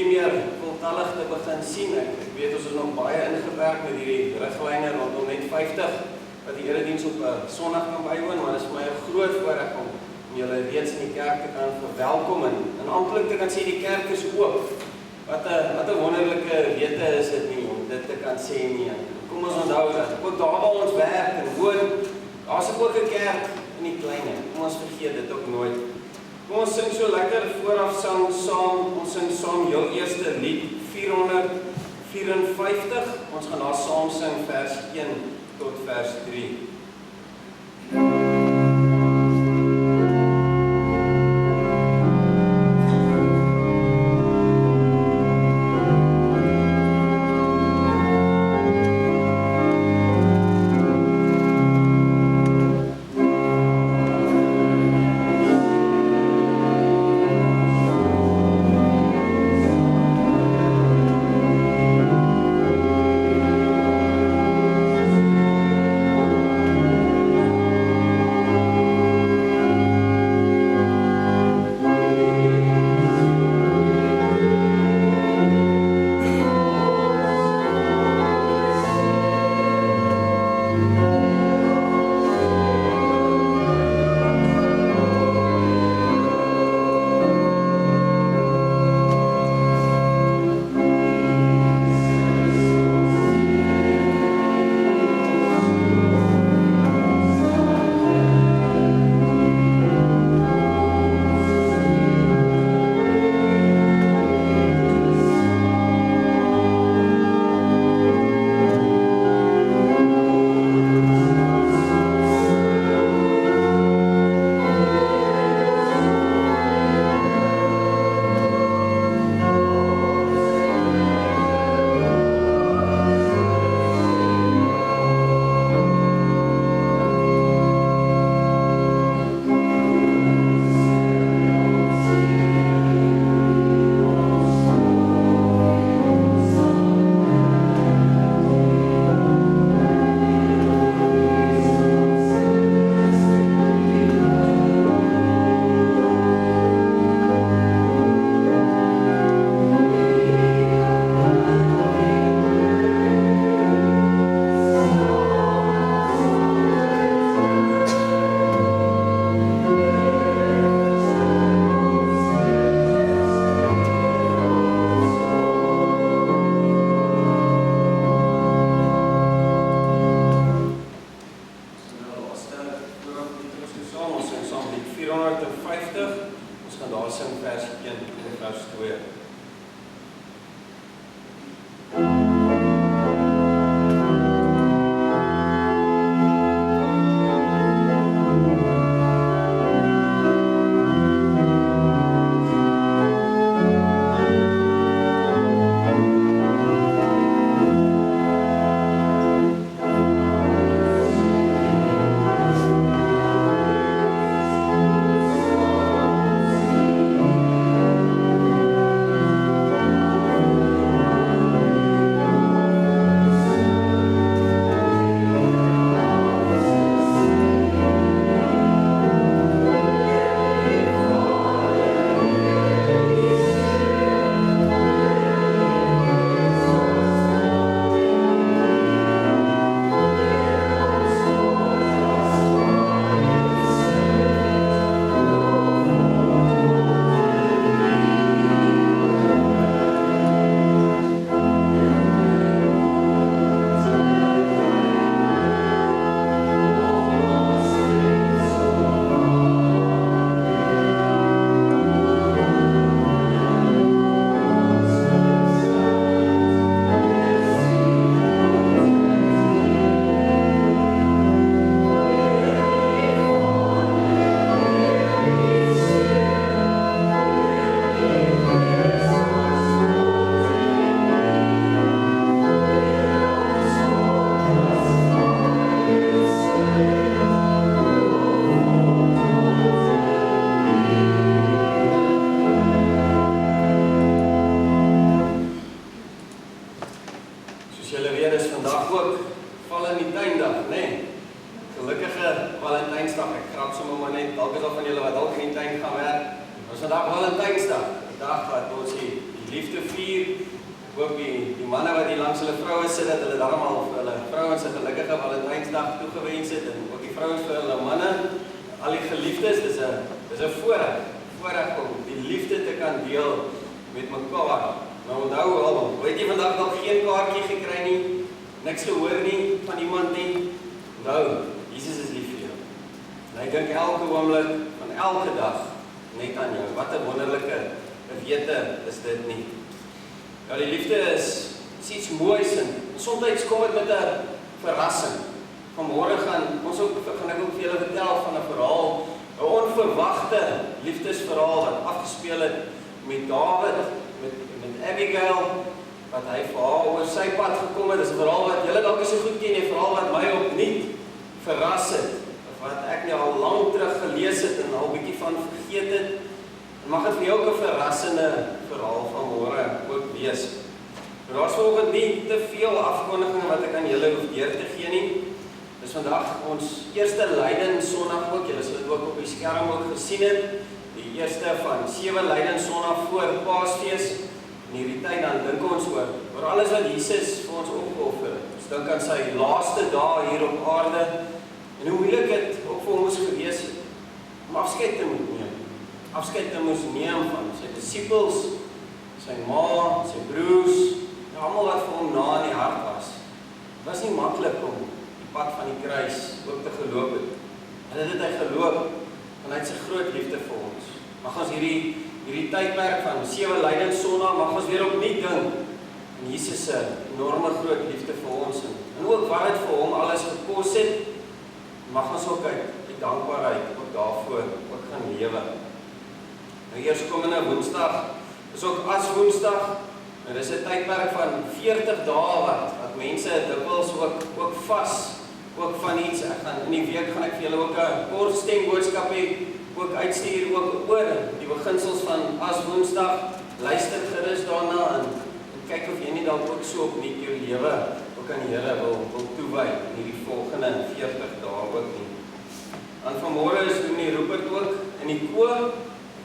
meer voltallig te begin sien. Ek weet ons is nog baie ingewerk met hierdie riglyne rondom net 50 wat die erediens op 'n Sondag kan bywoon, maar dit is vir my 'n groot voorreg om julle reeds in die kerk te kan verwelkom en amptelik te kan sê die kerk is oop. Wat 'n wonderlike wete is dit nie om dit te kan sê nie. Kom ons onthou dat ook daar waar ons werk en woon, daar's ook 'n kerk in die kleine. Kom ons vergeet dit ook nooit. Kom ons sing so lekker vooraf saam. Ons sing saam jou eerste lied 454. Ons gaan daar saam sing vers 1 tot vers 3. Thank liefde vier. Ook die manne wat hier langs hulle vroue sit, dat hulle daarom al vir hulle vrouens 'n gelukkige Valentynsdag toegewens het, en ook die vrouens vir hulle manne, al die geliefdes, dis 'n voorreg om die liefde te kan deel met mekaar. Nou onthou al, weet jy vandag nog geen kaartjie gekry nie, niks gehoor nie van iemand nie. Onthou, Jesus is lief vir jou. En hy dink elke oomblik van elke dag net aan jou. Wat 'n wonderlike wete is dit nie. Ja, die liefde is iets moois en soms kom dit met 'n verrassing. Vanmôre gaan ek ook vir julle vertel van 'n verhaal, 'n onverwagte liefdesverhaal wat afgespeel het met Dawid, met Abigail, wat hy vir haar oor sy pad gekom het. Dis 'n verhaal wat julle dalk nie so goed ken, 'n verhaal wat my opnuut verras het, of wat ek nou al lank terug gelees het en al 'n bietjie van vergeet het. Mag dit vir jou ook 'n verrassende verhaal vanmôre ook wees. Maar daar's vanoggend nie te veel afkondigings wat ek aan julle hoef deur te gee nie. Dis vandag ons eerste Lydenssondag ook. Julle sal dit ook op die skerm ook gesien het. Die eerste van 7 Lydenssondag voor Paasfees. In hierdie tyd dan dink ons oor alles wat Jesus vir ons opgeoffer het. Ons dink aan sy laaste dae hier op aarde en hoe moeilik dit ook vir ons gewees het om afskeid te moet neem. Afskeid te moes neem van sy disippels, sy ma, sy broers, en almal wat vir hom na in die hart was. Dit was nie maklik om die pad van die kruis ook te geloop het. En dit het hy geloop vanuit sy groot liefde vir ons. Mag ons hierdie tydperk van 7 Lydenssondag, mag ons weer opnuut dink aan Jesus se enorme groot liefde vir ons en ook wat dit vir hom alles gekos het. Mag ons ook uit dankbaarheid ook daarvoor ook gaan lewe. Nou eerskomende Woensdag is ook Aswoensdag. En dis 'n tydperk van 40 dae wat mense dikwels ook vas, ook van iets. In die week gaan ek vir julle ook 'n kort stemboodskap hê, ook uitstuur ook oor die beginsels van Aswoensdag. Luister gerus daarna en kyk of jy nie dalk ook so opnuut jou lewe ook aan die Here wil toewy in hierdie volgende 40 dae ook nie. En vanmôre is Dominee Rupert ook in die koor.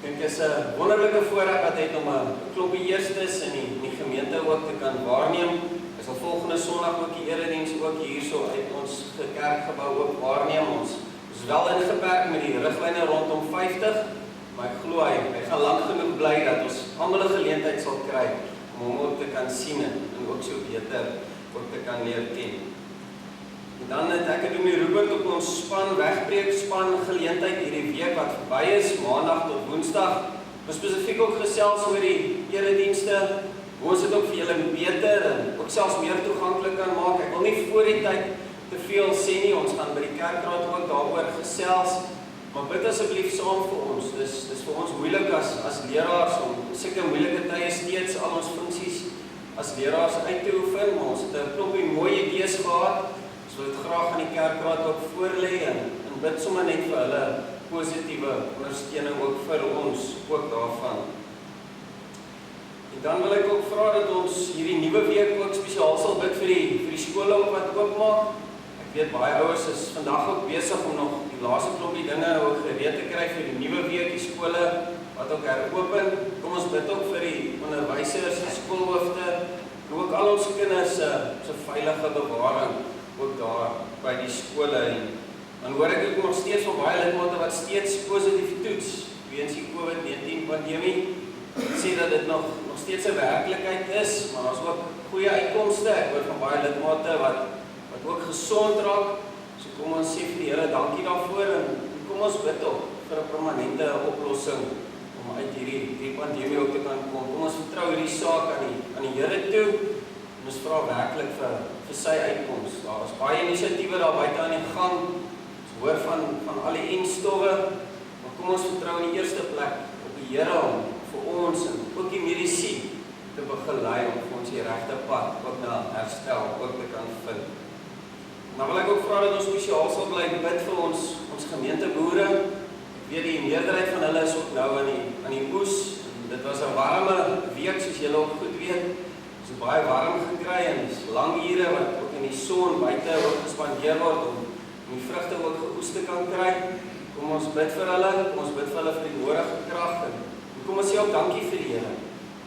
Ek dink dit is 'n wonderlike voorreg wat hy het om 'n klompie eerstes in die gemeente ook te kan waarneem. Hy sal volgende Sondag ook die erediens ook hierso uit ons kerkgebou ook waarneem. Ons is wel ingeperk met die riglyne rondom 50, maar ek glo hy gaan lank genoeg bly dat ons almal 'n geleentheid sal kry om hom ook te kan sien en ook so beter ook te kan leer ken. En dan het ek en Dominee Rupert op ons wegbreekspan geleentheid hierdie week wat verby is, Maandag tot Woensdag, spesifiek ook gesels oor die eredienste, hoe ons dit ook vir julle beter en ook selfs meer toeganklik kan maak. Ek wil nie voor die tyd te veel sê nie, ons gaan by die kerkraad ook daaroor gesels, maar bid asseblief saam vir ons. Dis vir ons moeilik as leraars om sulke moeilike tye steeds al ons funksies as leraars uit te oefen, maar ons het 'n klompie mooi idees gehad. Ons wil dit graag aan die kerkraad ook voorlê en bid sommer net vir hulle positiewe ondersteuning ook vir ons ook daarvan. En dan wil ek ook vra dat ons hierdie nuwe week ook spesiaal sal bid vir die skole ook wat oopmaak. Ek weet baie ouers is vandag ook besig om nog die laaste klompie dinge ook gereed te kry vir die nuwe week, die skole wat ook heropen. Kom ons bid ook vir die onderwysers, die skoolhoofde, en ook al ons kinders se veilige bewaring ook daar by die skole. Dan hoor ek ook nog steeds van baie lidmate wat steeds positief toets weens die COVID-19 pandemie. Ek sê dat dit nog steeds 'n werklikheid is, maar daar's ook goeie uitkomste. Ek hoor van baie lidmate wat ook gesond raak. So kom ons sê vir die Here dankie daarvoor en kom ons bid op vir 'n permanente oplossing om uit hierdie pandemie ook te kan kom. Kom ons vertrou hierdie saak aan die Here toe. Ons vra werklik vir sy uitkoms. Daar is baie inisiatiewe daar buite aan die gang. Ons hoor van al die enstowwe, maar kom ons vertrou in die eerste plek op die Here om vir ons en ook die mediese te begelei om vir ons die regte pad ook na herstel ook te kan vind. Nou wil ek ook vra dat ons spesiaal sal bly bid vir ons gemeenteboere. Ek weet die meerderheid van hulle is ook nou aan die oes. Dit was 'n warme week soos julle ook goed weet. So baie warm gekry en dis lang ure wat ook in die son buite ook gespandeer word om die vrugte ook geoes te kan kry. Kom ons bid vir hulle, kom ons bid vir hulle vir die nodige krag en kom ons sê ook dankie vir die Here.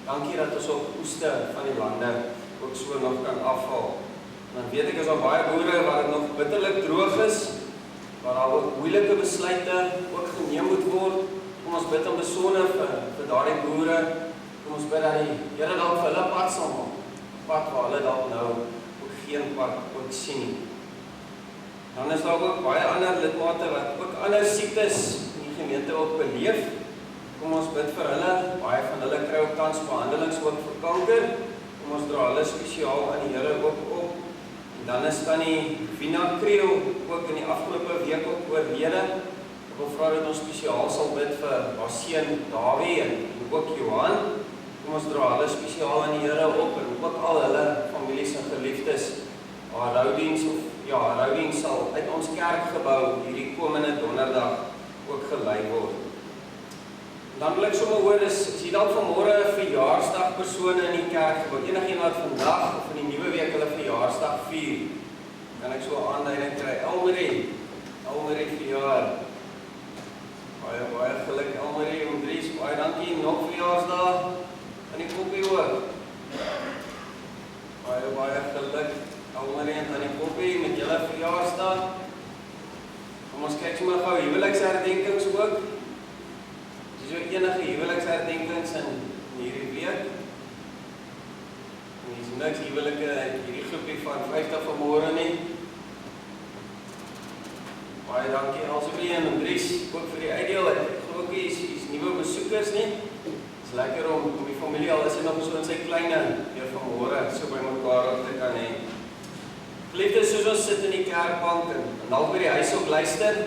dankie dat ons op oeste van die lande ook so nog kan afval. Dan weet ek is al baie boere waar dit nog bitterlik droog is, waar daar ook moeilike besluite ook geneem moet word. Kom ons bid om besonde vir daardie boere. Kom ons bid dat die Here dalk vir hulle pad sal maak. Pad waar hulle dalk nou ook geen pad ook sien nie. Dan is daar ook baie ander lidmate wat ook ander siektes in die gemeente ook beleef. Kom ons bid vir hulle. Baie van hulle kry ook tans behandelings ook vir kanker. Kom ons dra hulle spesiaal aan die Here ook op. En dan is tannie Vina Kriel ook in die afgelope week ook oorlede. Ek wil vra dat ons spesiaal sal bid vir haar seun Dawie en ook Johan. Kom ons dra hulle spesiaal aan die Here op en ook al hulle families en geliefdes. Haar roudiens sal uit ons kerkgebou hierdie komende donderdag ook gelei word. Dan wil ek sommer hoor, is jy dalk vanmôre 'n verjaarsdag persone in die kerkgebou, enigiemand wat vandag of in die nuwe week hulle verjaarsdag vier, kan ek so 'n aanduiding kry. Elmarie verjaar. Baie geluk Elmarie, Dries, baie dankie, nog verjaarsdag aan die Poppie ook. Baie geluk Elmarie en aan die Poppie met julle verjaarsdag. Kom ons kyk sommer gou huweliksherdenkings ook. Is so enige huweliksherdenkings in hierdie week? En is niks huwelike hierdie groepie van 50 vanmôre nie. Baie dankie Elsabie en Dries, ook vir die uitdeel. Ek glo ook is nuwe besoekers nie. Dit is lekker om die familie al is hy nog so in sy kleine weer vanmôre so by mekaar op te kan hê. Geliefdes, soos ons sit in die kerkbank en dalk by die huis ook luister,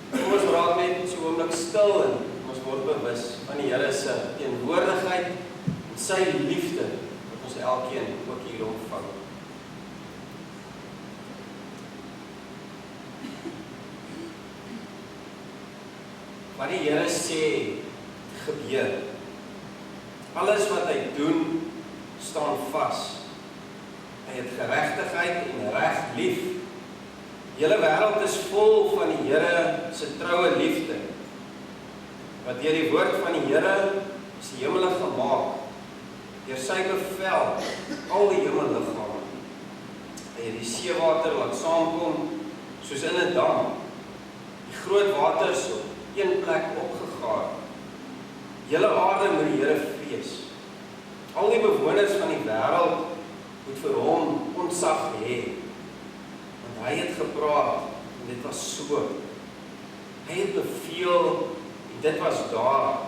kom ons raak net so 'n oomblik stil en ons word bewus van die Here se teenwoordigheid en sy liefde wat ons elkeen ook hier ontvang. Wat die Here sê, gebeur. Alles wat hy doen, staan vas. Hy het geregtigheid en reg lief. Die hele wêreld is vol van die Here se troue liefde. Wat deur die woord van die Here is die hemele gemaak. Deur sy bevel al die hemelliggame. Hy het die seewater laat saamkom soos in 'n dam. Die groot waters op een plek opgegaar. Die hele aarde moet die Here vrees. Al die bewoners van die wêreld moet vir hom ontzag hê. Want hy het gepraat en dit was so. Hy het beveel en dit was daar.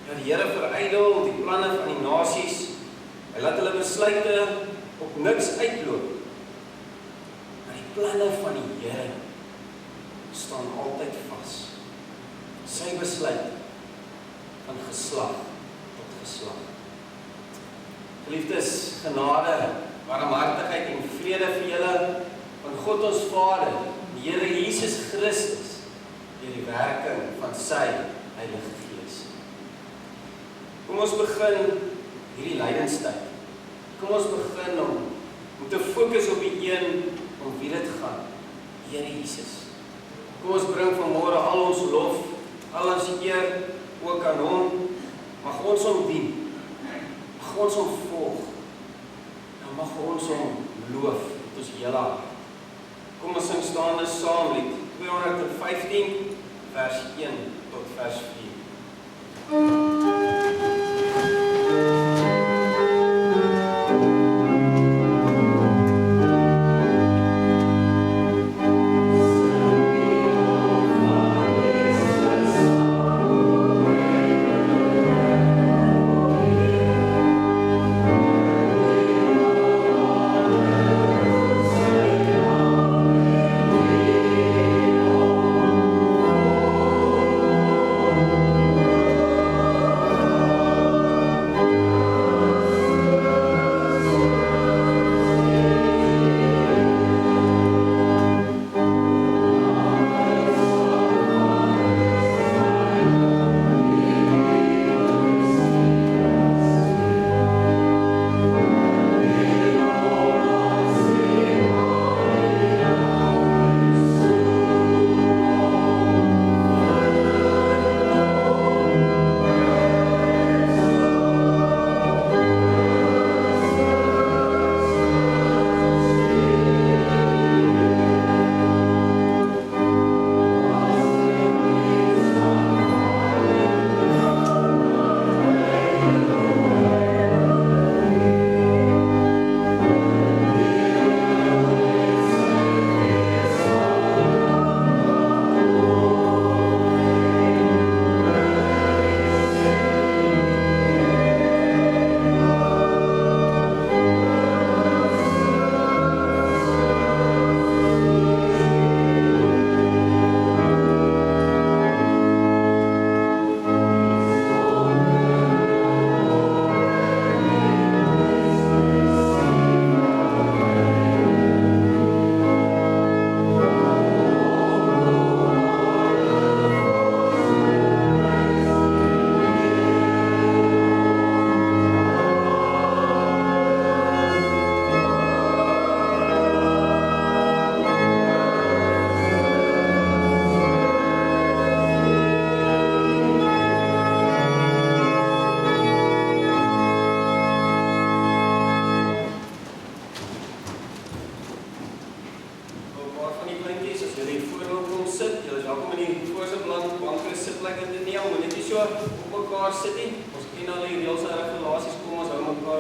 Ja, die Here verydel die planne van die nasies. Hy laat hulle besluite op niks uitloop. Maar die planne van die Here staan altyd vas. Sy besluit van geslag tot geslag. Geliefdes, genade, barmhartigheid en vrede vir julle van God ons Vader, die Here Jesus Christus, deur die werking van sy Heilige Gees. Kom ons begin hierdie lydenstyd. Kom ons begin om te fokus op die een om wie dit gaan, die Here Jesus. Kom ons bring vanmôre al ons lof, al ons eer ook aan hom. Mag ons hom dien. Mag ons hom volg. En mag ons hom loof met ons hele hart. Kom ons sing staande saam lied 215 vers 1 tot vers 4. Oh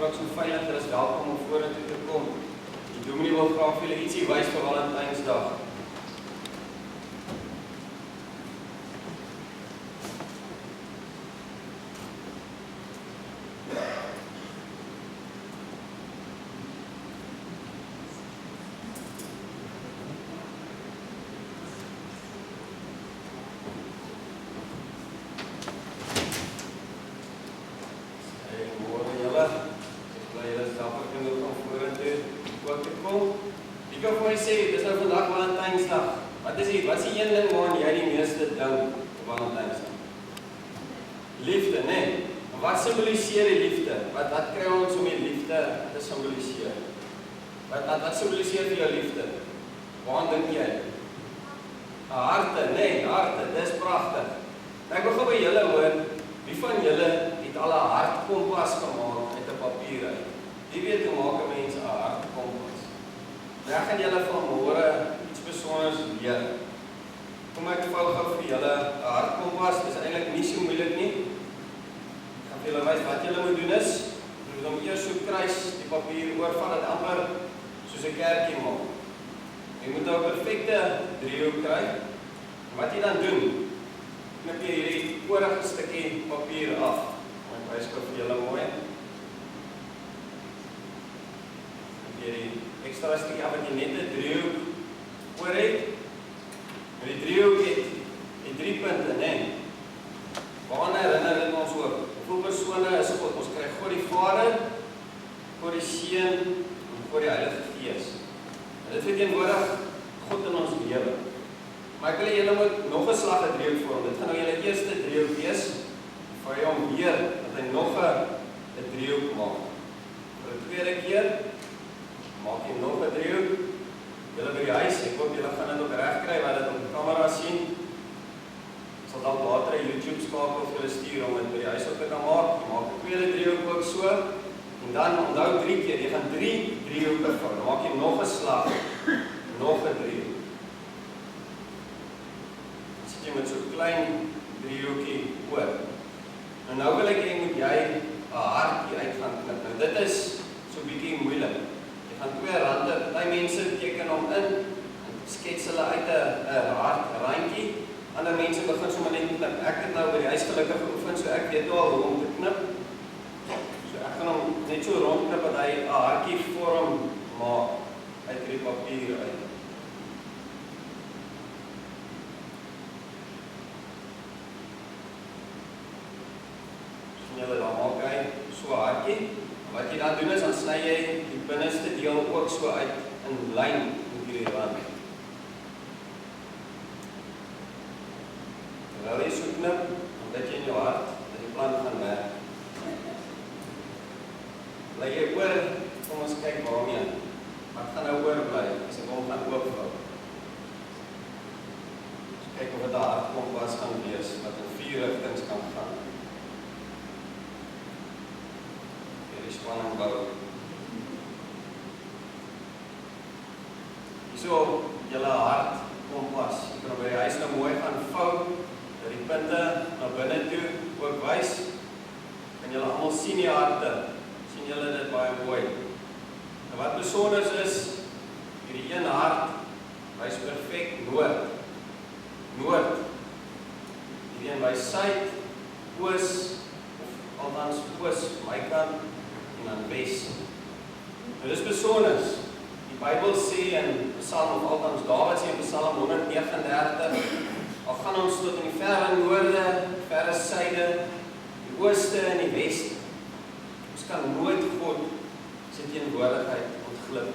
ook so veilig, hulle is welkom om vorentoe te kom. Die dominee wil graag vir julle ietsie wys vir Valentynsdag. Wat is die een ding waaraan jy die meeste dink op Valentynsdag? Liefde, nee. Wat symboliseer die liefde? Wat kry ons om die liefde te symboliseer? Wat symboliseer vir jou liefde? Waaraan dink jy? Harte, nee, harte, dis pragtig. Nou ek wil gou by julle hoor, wie van julle het al 'n hartkompas gemaak uit 'n papier uit? Wie weet hoe maak 'n mens 'n hartkompas? Nou ek gaan julle vanmôre iets besonders leer. Kom ek vou gou vir julle 'n hartkompas, dis eintlik nie so moeilik nie. Ek gaan vir julle wys wat julle moet doen is, jy moet hom eers so kruis die papier oorvat dit amper soos 'n kerkie maak. Jy moet nou 'n perfekte driehoek kry. En wat jy dan doen, knip jy hierdie vorige stukkie papier af. Ek wys gou vir julle mooi. Hierdie ekstra stukkie af wat jy net 'n driehoek oor het. En die driehoek het die 3 punte, né? Waaraan herinner dit ons ook? Hoeveel persone is God? Ons kry God die Vader, God die Seun en God die Heilige Gees. En dit verteenwoordig God in ons lewe. Maar ek wil julle moet nog 'n slag 'n driehoek vorm. Dit gaan nou julle eerste driehoek wees. Vir jou om weer dat hy nog 'n driehoek maak. Vir 'n tweede keer maak jy nog 'n driehoek. Julle by die huis, ek hoop julle gaan dit ook reg kry wat dit op die kamera sien. Ek sal dan later 'n YouTube skakel vir julle stuur om dit by die huis op te kan maak. Jy maak 'n tweede driehoek ook so. En dan onthou 3 keer, jy gaan 3 driehoeke vorm. Dan maak jy nog 'n slag, nog 'n driehoek. Dan sit jy met so 'n klein driehoekie oor. En nou wil ek hê moet jy 'n hartjie uit gaan knip. Nou dit is so 'n bietjie moeilik. Jy gaan 2 rande, baie mense teken hom in en skets hulle uit 'n hartrandjie. Ander mense begin sommer net knip. Ek het nou by die huis gelukkig geoefen, so ek weet nou al hoe om te knip. So ek gaan hom net so rondknip dat hy 'n hartjie vorm maak uit die papier uit. Sien julle dan maak hy so 'n hartjie. Wat jy dan doen is, dan sny jy die binneste deel ook so uit in lyn met hierdie rand. Terwyl jy so knip, dan weet jy in jou hart dat die plan gaan werk. Bly jy oor, kom ons kyk waarmee. Wat gaan nou oorbly as ek hom gaan oopvou? Kyk of dit 'n hartkompas gaan wees wat in 4 rigtings kan gaan. Die spanning bou. Hierso julle hartkompas. Jy kan by die huis nou mooi gaan vou dat die punte na binne toe ook wys. Kan julle almal sien die harte. Sien julle dit baie mooi. En wat besonder is, hierdie een hart wys perfek noord. Noord. Hierdie een wys suid, oos of althans oos my kant. En dan wes. Nou dis besonder. Die Bybel sê in Psalm of althans Dawid sê in Psalm 139, al gaan ons tot in die verre noorde, verre suide, die ooste en die weste. Ons kan nooit God se teenwoordigheid ontglip.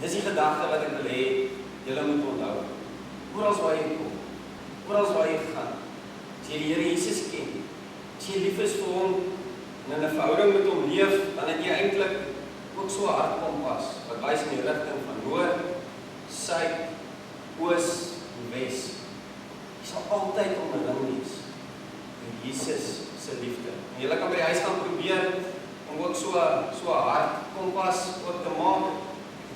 Dis die gedagte wat ek wil hê julle moet onthou. Oral waar jy kom, oral waar jy gaan, as jy die Here Jesus ken, as jy lief is vir hom, en in 'n verhouding met hom leef, dan het jy eintlik ook so 'n hartkompas wat wys in die rigting van noord, suid, oos en wes. Jy sal altyd omring wees deur Jesus se liefde. En jy kan by die huis gaan probeer om ook so 'n hartkompas ook te maak.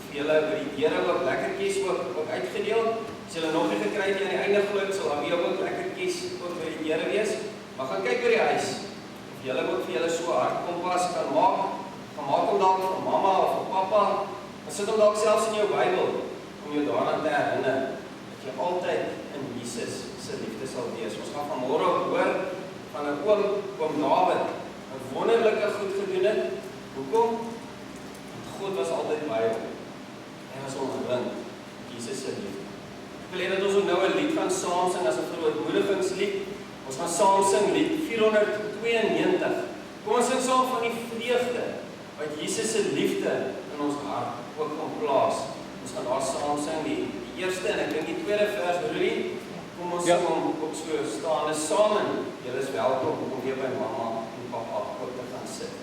Vir julle by die deure ook lekkertjies ook uitgedeel. As julle nog nie gekry het aan die einde glo, sal daar weer ook lekkertjies ook by die deure wees. Maar gaan kyk by die huis. Julle moet vir julle so 'n hartkompas kan maak dalk vir mamma of vir pappa, dan sit hom dalk selfs in jou Bybel, om jou daaraan te herinner, dat jy altyd in Jesus se liefde sal wees. Ons gaan vanmôre hoor van 'n oom Dawid, 'n wonderlike goed gedoen het. Hoekom? Want God was altyd by hom. Hy was omring met Jesus se liefde. Ek wil hê dat ons ook nou 'n lied gaan saam sing as 'n verootmoedigingslied. Ons gaan saam sing lied 492. Kom ons sing saam van die vreugde wat Jesus se liefde in ons hart ook kan plaas. Ons gaan daar saam sing die eerste en ek dink die tweede vers, Rudy. Kom ons sing hom op so staande saam en julle is welkom om weer by mamma en pappa ook te gaan sit.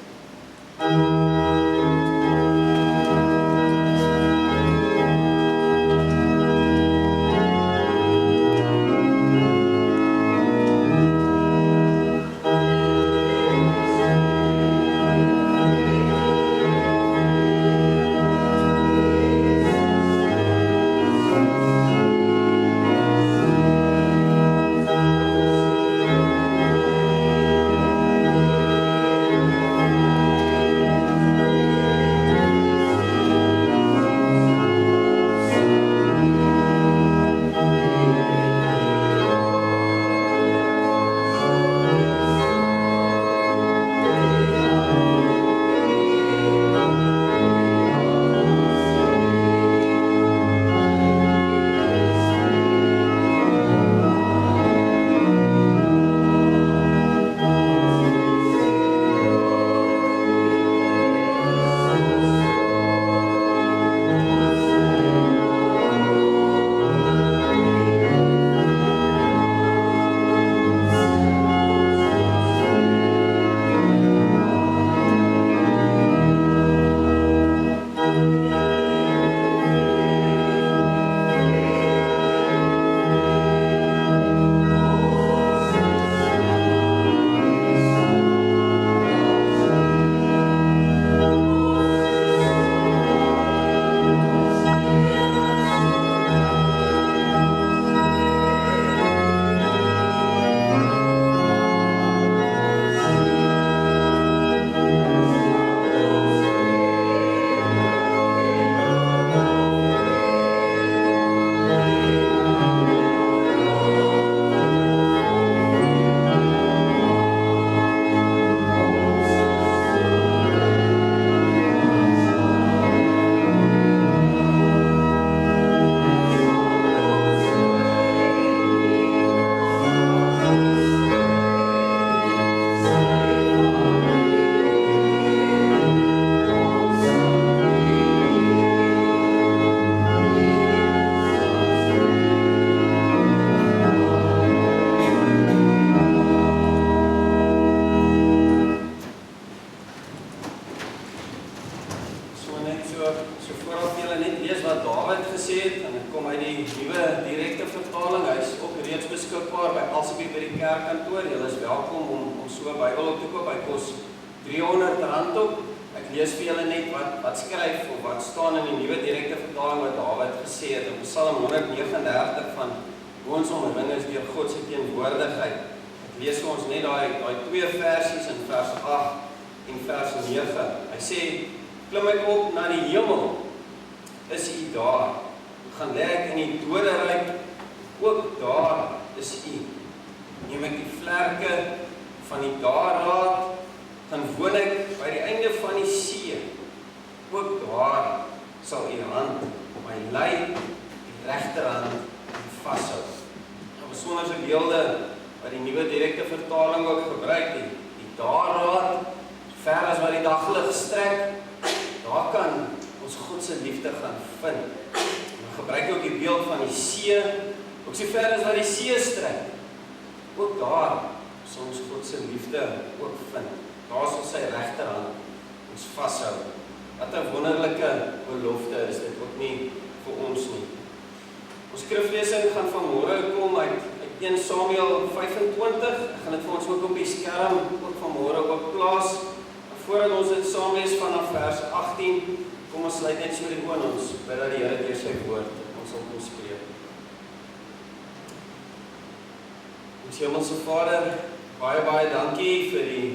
Hemelse Vader, baie dankie vir die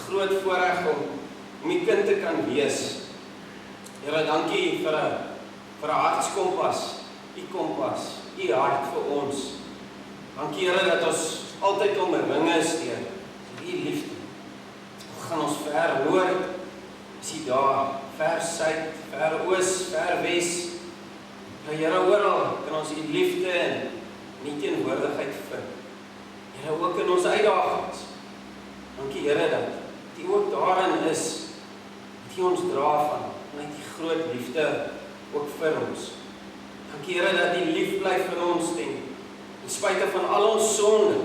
groot voorreg om om die kind te kan wees. Here, dankie vir 'n hartskompas, u kompas, u hart vir ons. Dankie Here dat ons altyd omring is deur u liefde. Al gaan ons ver noord, is u daar, ver suid, ver oos, ver wes. Here, oral kan ons u liefde en u teenwoordigheid vind. Here, ook in ons uitdagings. Dankie Here dat u ook daarin is, dat u ons dra vanuit die groot liefde ook vir ons. Dankie Here dat u lief bly vir ons ten spyte van al ons sonde,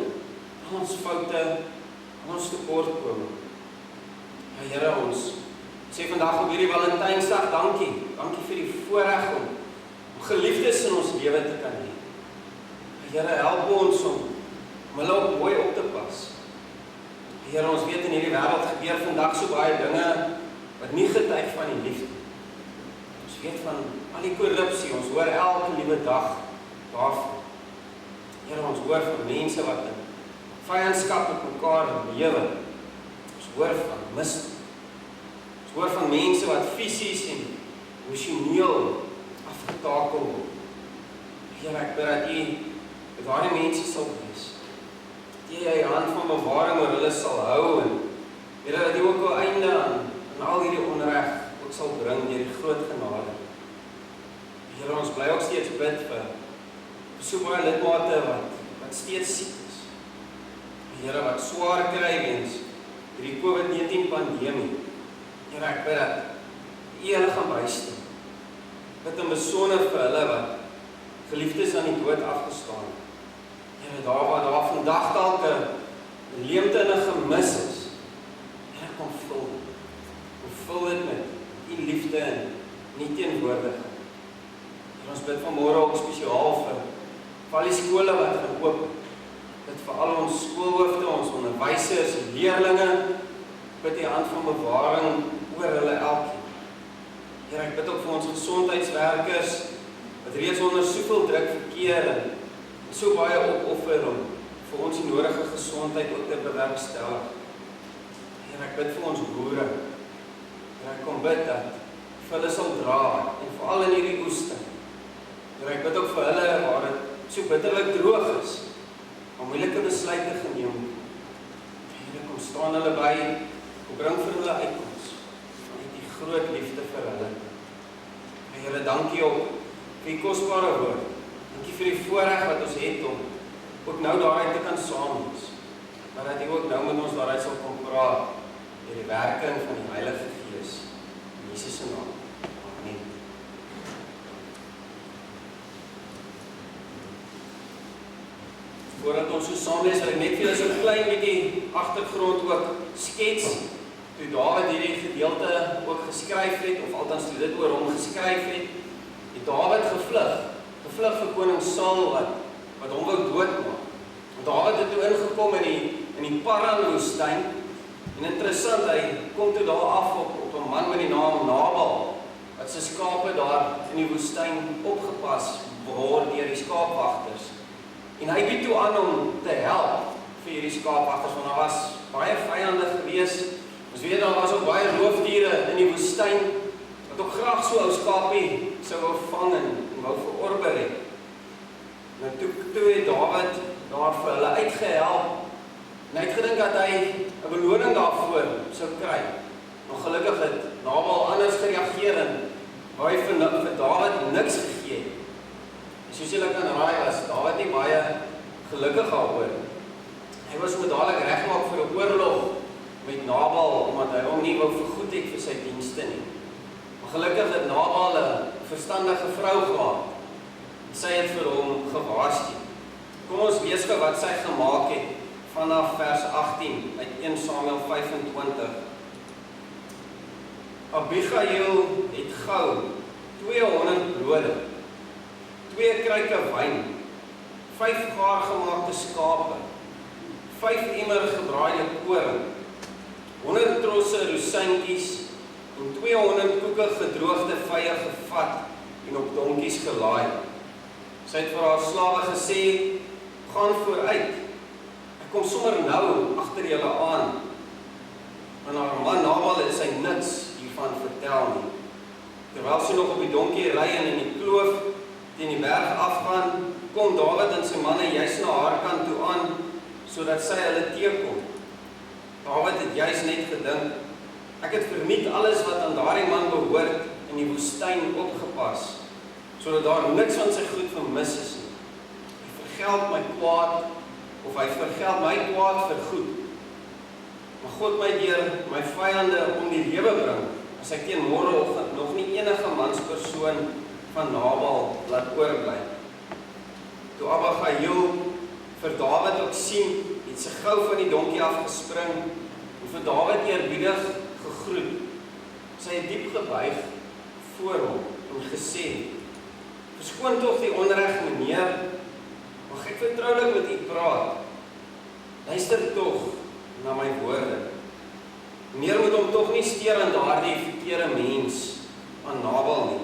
al ons foute, al ons tekortkominge. Ja Here, ons sê vandag op hierdie Valentynsdag dankie. Dankie vir die voorreg om geliefdes in ons lewe te kan hê. Ja Here, help ons om hulle ook mooi op te pas. Here, ons weet in hierdie wêreld gebeur vandag so baie dinge wat nie getuig van die liefde. Ons weet van al die korrupsie, ons hoor elke liewe dag daarvan. Here, ons hoor van mense wat in vyandskap met mekaar lewe. Ons hoor van misdaad. Ons hoor van mense wat fisies en emosioneel afgetakel word. Here, ek bid dat u met daardie mense sal wees. Dat jy jou hand van bewaring oor hulle sal hou en Here, dat jy ook 'n einde aan al hierdie onreg ook sal bring deur die groot genade. Here, ons bly ook steeds bid vir so baie lidmate wat steeds siek is. Here, wat swaar kry weens hierdie COVID-19 pandemie. Here, ek bid dat u hulle gaan bystaan. Bid in besonder vir hulle wat geliefdes aan die dood afgestaan het. Here, daar waar daar vandag dalk 'n leemte en 'n gemis is. Here, kom vul. Kom vul dit met u liefde en u teenwoordigheid. Ons bid vanmôre ook spesiaal vir al die skole wat gaan oop. Bid vir al ons skoolhoofde, ons onderwysers, leerlinge. Bid die hand van bewaring oor hulle elkeen. Here, ek bid ook vir ons gesondheidswerkers wat reeds onder soveel druk verkeer en so baie opoffer om vir ons die nodige gesondheid ook te bewerkstellig. Here, ek bid vir ons boere. Here, ek kom bid dat vir hulle sal dra en veral in hierdie woestyn. Here, ek bid ook vir hulle waar dit so bitterlik droog is, om moeilike besluite geneem. Here, kom staan hulle by, kom bring vir hulle uitkoms, vanuit die groot liefde vir hulle. Here, dankie vir die kosbare woord. Dankie vir die voorreg wat ons het om ook nou daaruit te kan saam wees. Maar dat jy ook nou met ons daaruit sal kom praat, deur die werking van die Heilige Gees. In Jesus se naam. Amen. Voordat ons so saam lees, wil ek net vir julle so 'n klein bietjie agtergrond ook skets. Toe Dawid hierdie gedeelte ook geskryf het, of althans toe dit oor hom geskryf het Dawid gevlug vir koning Saul wat hom wou doodmaak. Dawid het toe ingekom in die Paran-woestyn. En interessant, hy kom toe daar af op 'n man met die naam Nabal, wat sy skape daar in die woestyn opgepas word deur die skaapwagters. En hy bied toe aan om te help vir hierdie skaapwagters, want daar was baie vyande gewees. Ons weet daar was ook baie roofdiere in die woestyn, wat ook graag so 'n skapie sou wou vang en wou verorber het. Nou toe het Dawid daar vir hulle uitgehelp, en hy het gedink dat hy 'n beloning daarvoor sou kry. Maar gelukkig het Nabal anders gereageer en waar hy vir Dawid niks gegee het. Soos julle kan raai, was Dawid nie baie gelukkig daaroor. Hy was so dadelik regmaak vir 'n oorlog met Nabal, omdat hy hom nie wou vergoed het vir sy dienste nie. Maar gelukkig het Nabal 'n verstandige vrou gehad. Sy het vir hom gewaarsku. Kom ons lees gou wat sy gemaak het vanaf vers 18 uit 1 Samuel 25. Abigail het gou 200 brode, 2 kruike wyn, 5 gaargemaakte skape, 5 emmer gebraaide koring, 100 trosse rosientjies en 200 koeke gedroogde vye gevat en op donkies gelaai. Sy het vir haar slawe gesê, gaan vooruit. Ek kom sommer nou agter julle aan. En haar man Nabal het sy niks hiervan vertel nie. Terwyl sy nog op die donkie ry en in die kloof teen die berg afgaan, kom Dawid en sy manne juis na haar kant toe aan, sodat sy hulle teekom. Dawid het juis net gedink, ek het verniet alles wat aan daardie man behoort in die woestyn opgepas, sodat daar niks van sy goed vermis is nie. Hy vergeld my kwaad, of hy vergeld my kwaad vir goed. Maar God my deur my vyande om die lewe bring, as ek teen môreoggend nog nie enige manspersoon van Nabal laat oorbly. Toe Abigail vir Dawid ook sien, het sy gou van die donkie afgespring en vir Dawid eerbiedig gegroet. Sy het diep gebuig voor hom en gesê, verskoon tog die onreg, meneer, mag ek vertroulik met u praat. Luister tog na my woorde. Meneer moet hom tog nie steur aan daardie verkeerde mens, aan Nabal nie,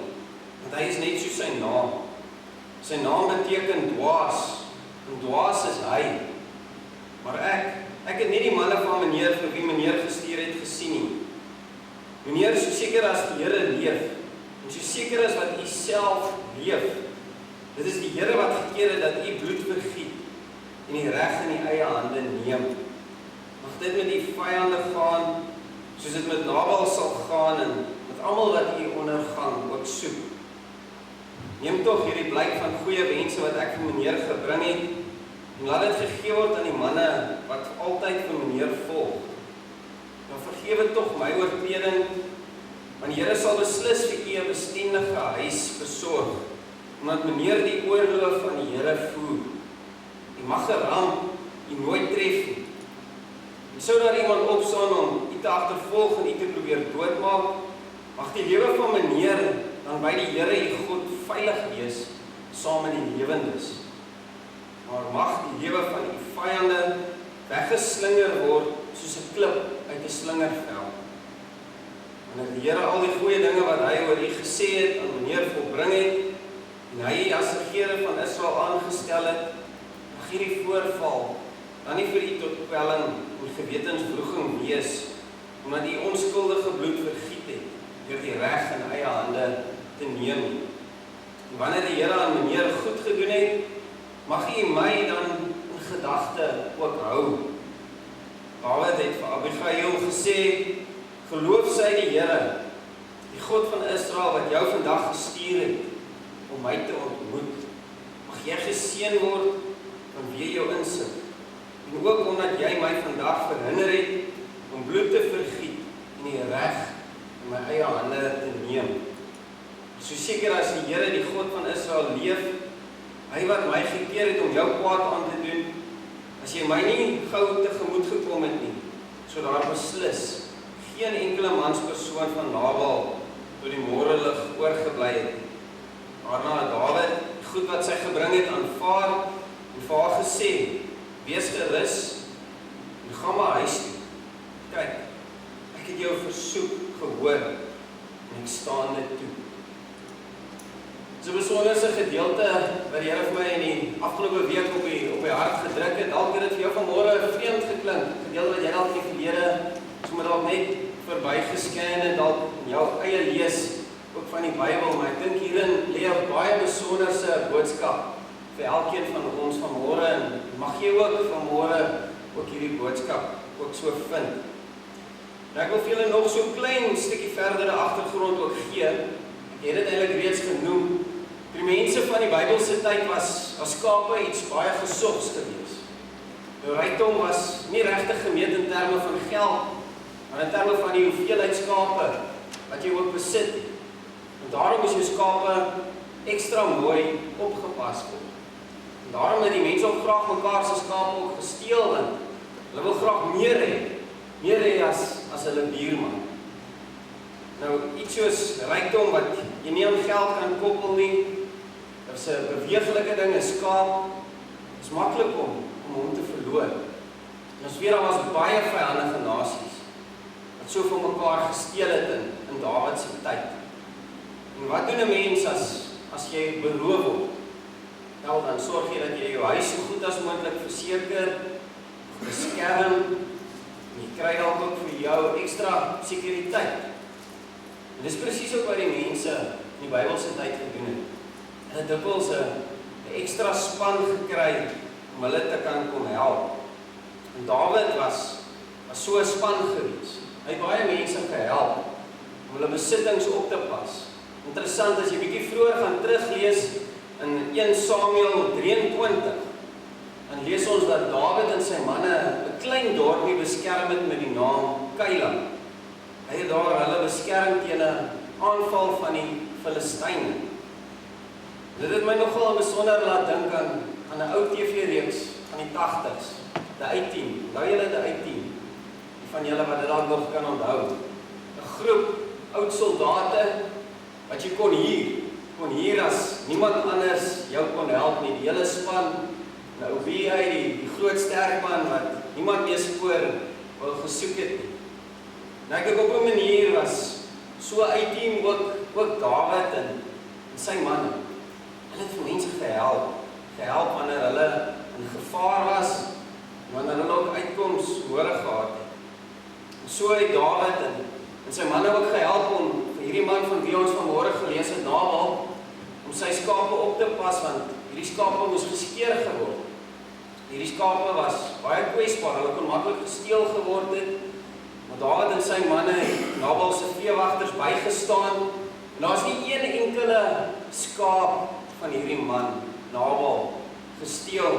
want hy is net so sy naam. Sy naam beteken dwaas, en dwaas is hy. Maar ek het nie die manne van meneer vir wie meneer gestuur het gesien nie. Meneer, so seker as die Here leef, en so seker as wat u self leef, dit is die Here wat gekeer het dat u bloed vergiet, en die reg in die eie hande neem. Mag dit met die vyande gaan, soos dit met Nabal sal gaan, en met almal wat u ondergang ook soek. Neem tog hierdie blyk van goeie wense wat ek vir meneer gebring het, en laat dit gegee word aan die manne wat altyd vir meneer volg. Dan vergewe tog my oortreding, want die Here sal beslis vir u 'n bestendige huis besorg, omdat meneer die oorloof van die Here voer. U mag geram, u nooit tref nie. En sou daar iemand opstaan om u te agtervolg en u te probeer doodmaak, mag die lewe van meneer dan by die Here u God veilig wees, saam met die lewendes. Maar mag die lewe van u vyande weggeslinger word, soos 'n klip uit 'n slingervel. Wanneer die Here al die goeie dinge wat hy oor u gesê het, aan meneer volbring het, en hy as regering van Israel aangestel het, mag hierdie voorval dan nie vir u tot kwelling en gewetenswroeging wees, omdat u onskuldige bloed vergiet het, deur die reg in eie hande te neem. En wanneer die Here aan meneer goed gedoen het, mag u my dan in gedagte ook hou. Dawid het vir Abigail gesê, geloof sy die Here, die God van Israel wat jou vandag gestuur het, om my te ontmoet. Mag jy geseën word vanweë jou insig, en ook omdat jy my vandag verhinder het, om bloed te vergiet, en die reg in my eie hande te neem. So seker as die Here, die God van Israel leef, hy wat my gekeer het om jou kwaad aan te doen, as jy my nie gou tegemoet gekom het nie, so daar beslis geen enkele manspersoon van Nabal tot die môrelig oorgebly het. Daarna het Dawid die goed wat sy gebring het aanvaar en vir haar gesê, wees gerus en gaan maar huis toe. Kyk, ek het jou versoek gehoor en ek staan dit toe. Dit is 'n besonderse gedeelte wat die Here vir my in die afgelope week op die hart gedruk het. Dalk het dit vir jou vanmôre vreemd geklink. Gedeelte wat jy dalk in die verlede sommer dalk net verbygescan het, dalk in jou eie lees ook van die Bybel, maar ek dink hierin lê 'n baie besonderse boodskap vir elkeen van ons vanmôre, en mag jy ook vanmôre ook hierdie boodskap ook so vind. En ek wil vir julle nog so 'n klein stukkie verdere agtergrond ook gee. Ek het dit eintlik reeds genoem. Die mense van die Bybelse tyd was skape iets baie gesogs gewees. Die rykdom was nie regtig gemeet in terme van geld, maar in terme van die hoeveelheid skape wat jy ook besit. En daarom is jou skape ekstra mooi opgepas word. En daarom het die mense ook graag mekaar se skape ook gesteel, want hulle wil graag meer hê as hulle buurman. Nou, iets soos rykdom wat jy nie aan geld kan koppel nie, dit is 'n beweeglike ding, 'n skaap, is maklik om hom te verloor. En ons weet daar was baie vyandige nasies wat so van mekaar gesteel het in Dawid se tyd. En wat doen 'n mens as jy beroof word? Nou, dan sorg jy dat jy jou huis so goed as moontlik verseker, beskerm, En jy kry dalk ook vir jou ekstra sekuriteit. En dis presies ook wat die mense in die Bybelse tyd gedoen het. Hulle het dikwels 'n ekstra span gekry om hulle te kan kom help. En Dawid was so 'n span gewees. Hy het baie mense gehelp om hulle besittings op te pas. Interessant, as jy bietjie vroeër gaan teruglees in 1 Samuel 23, dan lees ons dat Dawid en sy manne 'n klein dorpie beskerm het met die naam Keila. Hy het daar hulle beskerm teen 'n aanval van die Filistyne. Dit het my nogal besonder laat dink aan 'n ou TV-reeks van die 80s, The A-Team. Onthou julle The A-Team? Die van julle wat dit dalk nog kan onthou. 'n Groep oud soldate wat jy kon hier as niemand anders jou kon help nie. Die hele span, nou wie hy die groot sterk man wat niemand meer spoor wil gesoek het nie. En ek dink op 'n manier was so 'n A-Team ook Dawid en sy manne. Hulle het vir mense gehelp wanneer hulle in gevaar was, en wanneer hulle ook uitkoms nodig gehad het. En so het Dawid en sy manne ook gehelp om vir hierdie man van wie ons vanmôre gelees het, Nabal, om sy skape op te pas, want hierdie skape moes geskeer geword. Hierdie skape was baie kwesbaar, hulle kon maklik gesteel geword het, maar Dawid en sy manne het Nabal se veewagters bygestaan, en daar is nie een enkele skaap van hierdie man, Nabal, gesteel.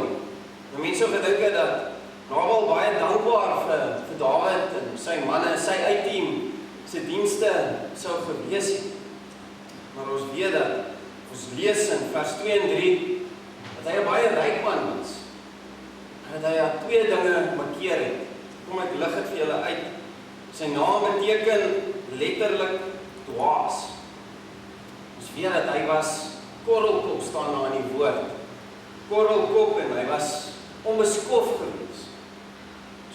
Nou mense gedink het dat Nabal baie dankbaar vir Dawid en sy manne, sy A-Team se dienste sou gewees het. Maar ons weet dat, ons lees in vers 2 en 3, dat hy 'n baie ryk man was. En dat hy 2 dinge markeer het. Kom ek lig dit vir julle uit. Sy naam beteken letterlik dwaas. Ons weet dat hy was korrelkop, staan daar in die woord. Korrelkop, en hy was onbeskof gewees.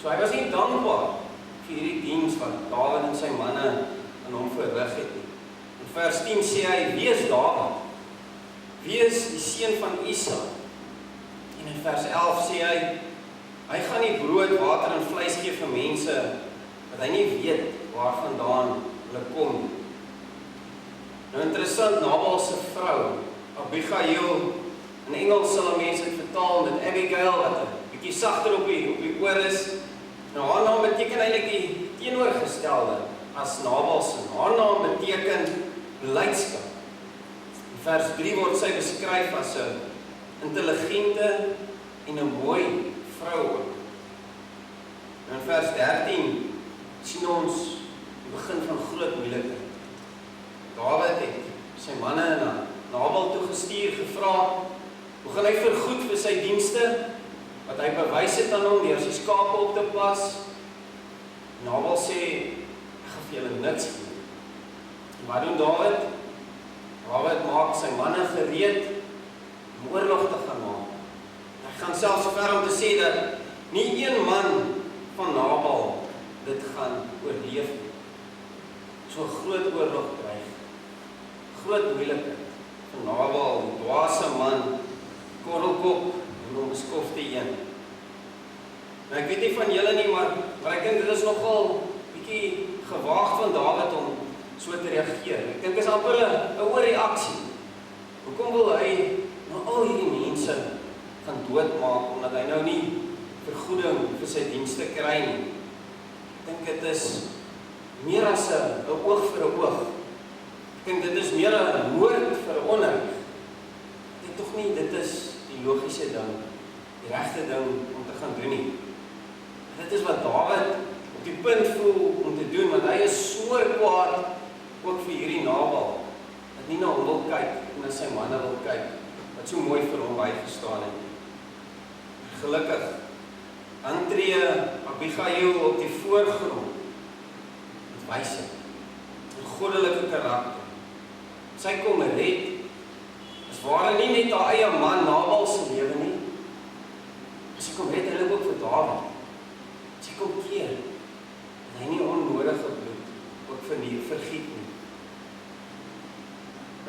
So hy was nie dankbaar vir hierdie diens wat Dawid en sy manne aan hom verrig het nie. In vers 10 sê hy, wie is Dawid? Wie is die seun van Isaak? En in vers 11 sê hy gaan nie brood, water en vleis gee vir mense wat hy nie weet waarvandaan hulle kom. Nou interessant, Nabal se vrou, Abigail, in Engels sal mense dit vertaal met Abigail, wat 'n bietjie sagter op die oor is. Nou haar naam beteken eintlik die teenoorgestelde as Nabal se. Haar naam beteken blydskap. In vers 3 word sy beskryf as 'n intelligente en 'n mooi vrou ook. En in vers 13 sien ons die begin van groot moeilikheid. Dawid het sy manne na Nabal toe gestuur, gevra, hoe gaan hy vergoed vir sy dienste, wat hy bewys het aan hom deur sy skape op te pas. Nabal sê, ek gaan vir julle niks gee. En wat doen Dawid? Dawid maak sy manne gereed om oorlog te gaan maak. Hy gaan selfs so ver om te sê dat nie een man van Nabal dit gaan oorleef nie. So 'n groot oorlog kry. Groot moeilikheid van Nabal, die dwaase man, korrelkop en onbeskofte een. Nou ek weet nie van julle nie, maar ek dink dit is nogal bietjie gewaagd van Dawid om so te reageer. Ek dink is amper 'n oorreaksie. Hoekom wil hy nou al hierdie mense gaan doodmaak omdat hy nou nie vergoeding vir sy dienste kry nie? Ek dink dit is meer as 'n oog vir 'n oog. Ek dink dit is meer 'n moord vir 'n onreg. Ek dink tog nie dit is die logiese ding, die regte ding om te gaan doen nie. Dit is wat Dawid op die punt voel om te doen, want hy is so kwaad ook vir hierdie Nabal, dat nie na hom wil kyk en na sy manne wil kyk, wat so mooi vir hom bygestaan het. Gelukkig, dan tree Abigail op die voorgrond, met wysheid, met goddelike karakter. Sy kom red, as ware nie net haar eie man Nabal se lewe nie, maar sy kom red eintlik ook vir Dawid. Sy kom keer, dat hy nie onnodige bloed ook vergiet nie.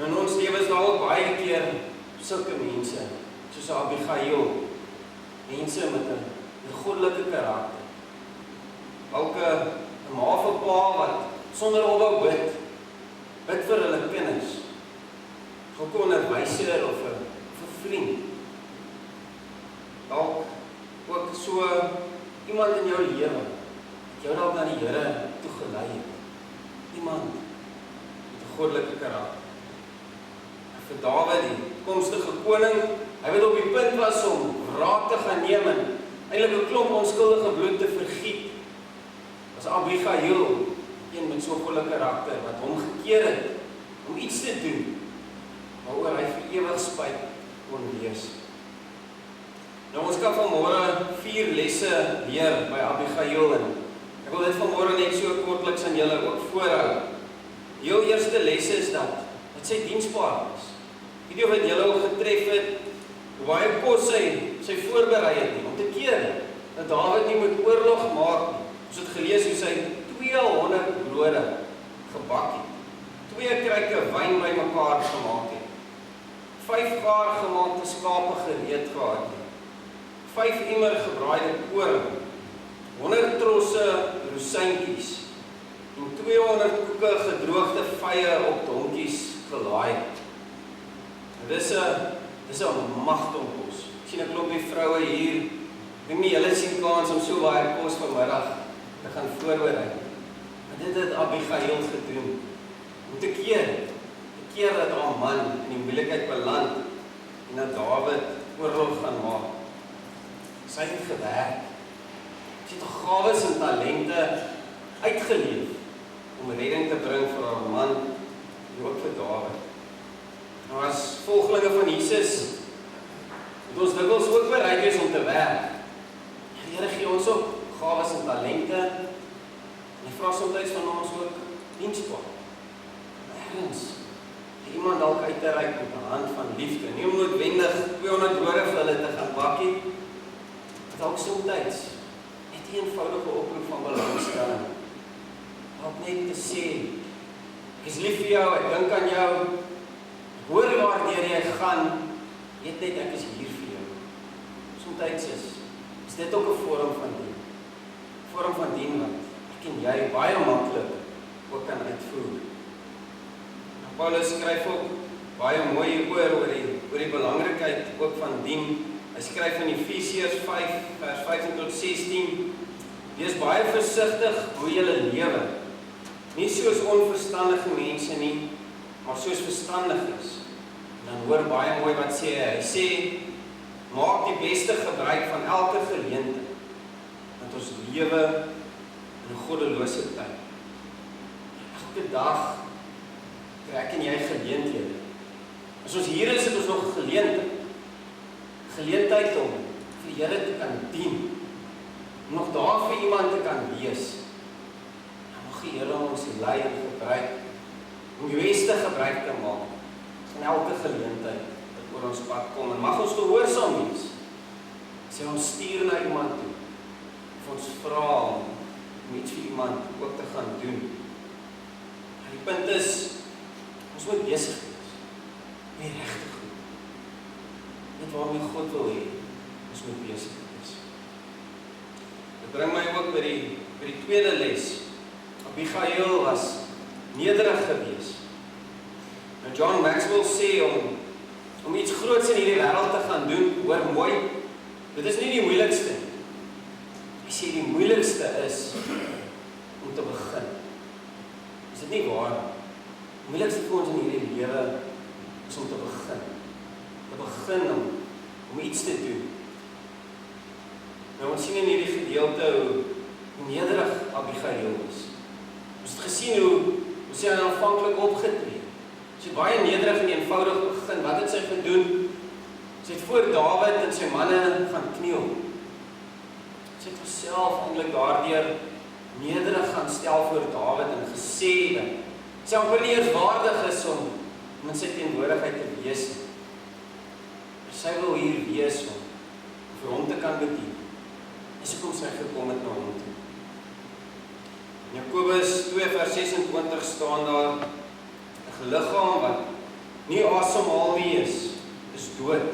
In ons lewe is daar ook baie keer sulke mense, soos Abigail, mense met 'n goddelike karakter, dalk 'n ma of 'n pa wat sonder ophou bid vir hulle kinders. Dalk 'n onderwyser of 'n vriend. Dalk ook so iemand in jou lewe wat jou dalk na die Here toe gelei het. Iemand met 'n goddelike karakter. Vir Dawid, die toekomstige koning, hy wat op die punt was om wraak te gaan neem en eintlik 'n klomp onskuldige bloed te vergiet, was Abigail, een met so 'n goddelike karakter wat hom gekeer het om iets te doen waaroor hy vir ewig spyt kon wees. Nou ons kan vanmôre 4 lesse leer by Abigail en ek wil dit vanmôre net so kortliks aan julle ook voorhou. Die heel eerste les is dat sy diensbaar is. Weet jy wat julle ook getref het, hoe baie kos sy voorberei het nie, om te keer dat Dawid nie moet oorlog maak nie. Ons het gelees hoe sy 200 brode gebak het, 2 kruike wyn bymekaar gemaak het, 5 gaar gemaakte skape gereed gehad het, 5 immer gebraaide koring, 100 trosse rosientjies en 200 koeke gedroogde vye op donkies gelaai. Dis 'n magtom kos. Ek sien 'n klompie vroue hier. Ek dink nie julle sien kans om so baie kos vanmiddag te gaan voorberei. Maar dit het Abigail gedoen. Om te keer dat haar man in die moeilikheid beland en dat Dawid oorlog gaan maak. Sy het gewerk. Sy het gawes en talente uitgeleef om redding te bring vir haar man en ook vir Dawid. Nou as volgelinge van Jesus moet ons dikwels ook bereid wees om te werk. Die Here gee ons ook gawes en talente en hy vra soms van ons ook diensbaar. Ergens iemand dalk uit te reik met 'n hand van liefde, nie om noodwendig 200 brode vir hulle te gaan bakkie, maar dalk soms net 'n eenvoudige oproep van belangstelling. Dalk net te sê, ek is lief vir jou, ek dink aan jou, ek hoor waardeur jy gaan, weet net ek is hier vir jou. Soms is dit ook 'n vorm van dien. 'n Vorm van dien wat ek en jy baie maklik ook kan uitvoer. Paulus skryf ook baie mooi oor die belangrikheid ook van dien. Hy skryf in Efesiërs 5 vers 15 tot 16: Wees baie versigtig hoe julle lewe, nie soos onverstandige mense nie, maar soos verstandiges. En dan hoor baie mooi wat sê hy. Hy sê, maak die beste gebruik van elke geleentheid, want ons lewe in 'n goddelose tyd. Elke dag trek en jy geleenthede. As ons hier is, het ons nog 'n geleentheid om vir die Here te kan dien, om nog daar vir iemand te kan wees. Dan mag die Here ons lei en gebruik, om die beste gebruik te maak van elke geleentheid wat oor ons pad kom. En mag ons gehoorsaam wees. As hy ons stuur na iemand toe, of ons vra om iets vir iemand ook te gaan doen. En die punt is, ons moet besig wees. Nie regtig goed. Net waarmee God wil hê, ons moet besig wees. Dit bring my ook by die tweede les. Abigail was nederig gewees. Nou John Maxwell sê om iets groots in hierdie wêreld te gaan doen, hoor mooi, dit is nie die moeilikste. Hy sê die moeilikste is om te begin. Is dit nie waar? Die moeilikste vir ons in hierdie lewe is om te begin. Te begin om iets te doen. Nou ons sien in hierdie gedeelte hoe nederig Abigail is. Ons het gesien hoe sy aanvanklik opgetree. Sy het baie nederig en eenvoudig begin. Wat het sy gedoen? Sy het voor Dawid en sy manne gaan kniel. Sy het haarself eintlik daardeur nederig gaan stel voor Dawid en gesê dat sy amper nie eers waardig is om in sy teenwoordigheid te wees. Sy wil hier wees om vir hom te kan bedien. Dis hoekom sy gekom het na hom toe. In Jakobus 2 vers 26 staan daar: 'n liggaam wat nie asemhaal nie is dood.